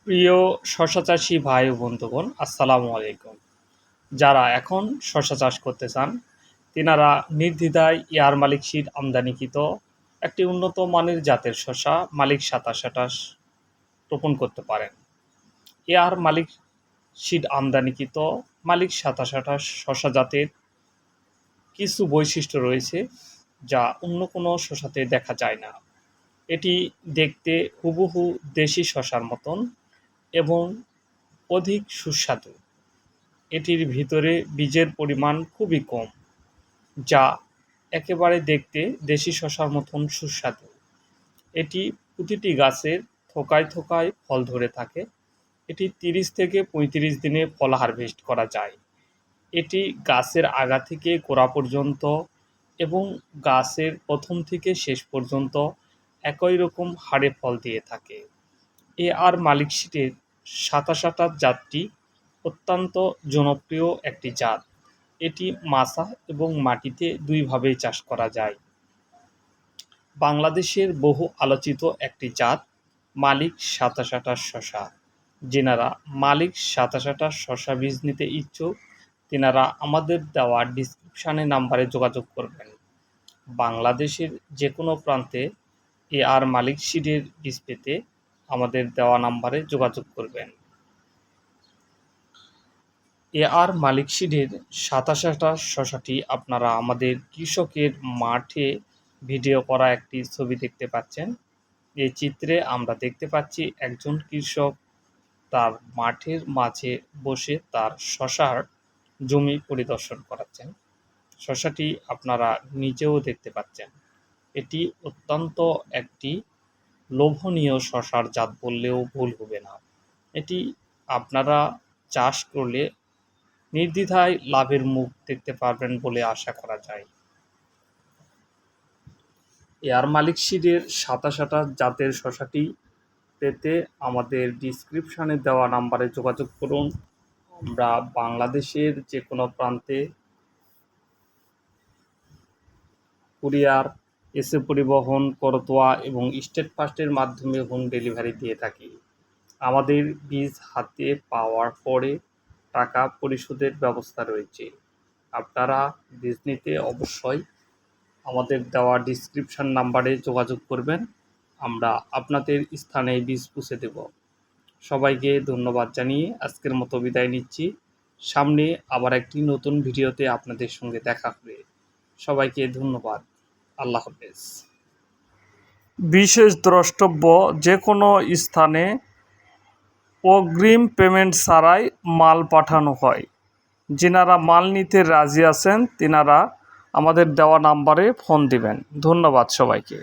প্রিয় শশা চাষি ভাই ও বন্ধুগণ, আসসালামু আলাইকুম। যারা এখন শশা চাষ করতে চান তিনারা নির্দ্বিধায় এয়ার মালিক সিড আমদানিকৃত একটি উন্নত মানের জাতের শশা মালিক ২৭২৮ রোপণ করতে পারেন। এয়ার মালিক সিড আমদানিকৃত মালিক ২৭২৮ শশা জাতের কিছু বৈশিষ্ট্য রয়েছে যা অন্য কোনো শশাতে দেখা যায় না। এটি দেখতে হুবহু দেশি শশার মতন এবং অধিক সুস্বাদু। এটির ভিতরে বীজের পরিমাণ খুবই কম, যা একেবারে দেখতে দেশি শশার মতন সুস্বাদু। এটি প্রতিটি গাছের থোকায় থোকায় ফল ধরে থাকে। এটি ৩০ থেকে ৩৫ দিনে ফল হারভেস্ট করা যায়। এটি গাছের আগা থেকে গোড়া পর্যন্ত এবং গাছের প্রথম থেকে শেষ পর্যন্ত একই রকম হারে ফল দিয়ে থাকে। এআর মালিক সিডের ২৭২৮ জাতটি অত্যন্ত জনপ্রিয় একটি জাত। এটি মাচা এবং মাটিতে দুইভাবেই চাষ করা যায়। বাংলাদেশের বহু আলোচিত একটি জাত মালিক ২৭২৮ শশা। যেনারা মালিক ২৭২৮ শশা বীজ নিতে ইচ্ছুক তেনারা আমাদের দেওয়া ডিসক্রিপশানে নাম্বারে যোগাযোগ করবেন। বাংলাদেশের যে কোনো প্রান্তে এআর মালিক সিডের বীজ পেতে আমাদের দেওয়া নাম্বারে যোগাযোগ করবেন। এআর মালিক সিডের ২৭২৮ শশাটি আপনারা আমাদের কৃষকের মাঠে ভিডিও করা একটি ছবি দেখতে পাচ্ছেন। এই চিত্রে আমরা দেখতে পাচ্ছি একজন কৃষক তার মাঠের মাঝে বসে তার শশার জমি পরিদর্শন করাচ্ছেন। শশাটি আপনারা নিজেও দেখতে পাচ্ছেন। এটি অত্যন্ত একটি লোভনীয় শশার জাত বললেও ভুল হবে না। এটি আপনারা চাষ করলে নির্দ্বিধায় লাভের মুখ দেখতে পারবেন বলে আশা করা যায়। এয়ার মালিক সিডের ২৭২৮ জাতের শশাটি পেতে আমাদের ডিসক্রিপশানে দেওয়া নাম্বারে যোগাযোগ করুন। আমরা বাংলাদেশের যে কোনো প্রান্তে কুরিয়ার, এসে পরিবহন, করতোয়া এবং স্টেট ফাস্টের মাধ্যমে হোম ডেলিভারি দিয়ে থাকি। আমাদের বীজ হাতে পাওয়ার পরে টাকা পরিশোধের ব্যবস্থা রয়েছে। আপনারা বীজ নিতে অবশ্যই আমাদের দেওয়া ডিসক্রিপশান নাম্বারে যোগাযোগ করবেন। আমরা আপনাদের স্থানে বীজ পৌঁছে দেব। সবাইকে ধন্যবাদ জানিয়ে আজকের মতো বিদায় নিচ্ছি। সামনে আবার একটি নতুন ভিডিওতে আপনাদের সঙ্গে দেখা হবে। সবাইকে ধন্যবাদ। আল্লাহ হাফেজ। বিশেষ দ্রষ্টব্য, যে কোনো স্থানে অগ্রিম পেমেন্ট ছাড়াই মাল পাঠানো হয়। যিনারা মাল নিতে রাজি আছেন তিনারা আমাদের দেওয়া নাম্বারে ফোন দিবেন। ধন্যবাদ সবাইকে।